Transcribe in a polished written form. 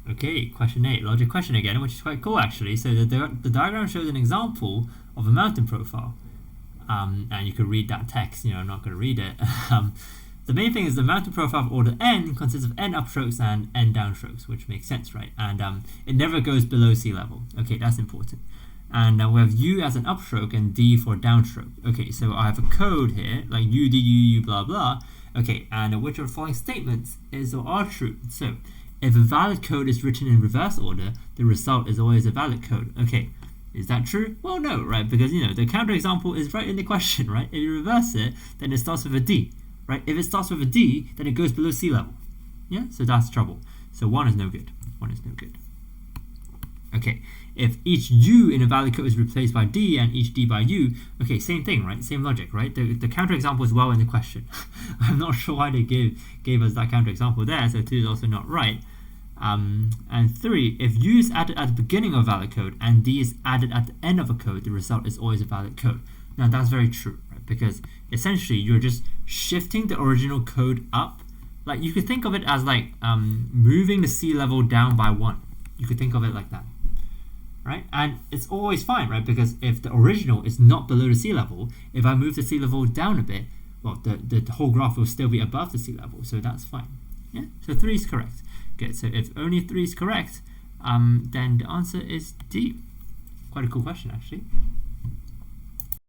Okay, question 8, logic question again, which is quite cool actually. So the diagram shows an example of a mountain profile. And you could read that text, I'm not going to read it. The main thing is the mountain profile of order n consists of n upstrokes and n downstrokes, which makes sense, right? And it never goes below sea level. Okay, that's important. And we have u as an upstroke and d for downstroke. Okay, so I have a code here, like u, d, u, blah, blah. Okay, and which of the following statements is or are true? So, if a valid code is written in reverse order, the result is always a valid code. Okay, is that true? Well, no, right? Because, the counterexample is right in the question, right? If you reverse it, then it starts with a D, right? If it starts with a D, then it goes below sea level. Yeah, so that's trouble. So 1 is no good. 1 is no good. Okay, if each U in a valid code is replaced by D and each D by U, okay, same thing, right? Same logic, right? The counterexample is well in the question. I'm not sure why they gave us that counterexample there, so 2 is also not right. And 3, if U is added at the beginning of a valid code and D is added at the end of a code, the result is always a valid code. Now that's very true, right? Because essentially you're just shifting the original code up. Like you could think of it as like moving the sea level down by 1. You could think of it like that, right? And it's always fine, right? Because if the original is not below the sea level, if I move the sea level down a bit, well, the whole graph will still be above the sea level, so that's fine. Yeah, so 3 is correct. Good, so if only 3 is correct, then the answer is D. Quite a cool question, actually.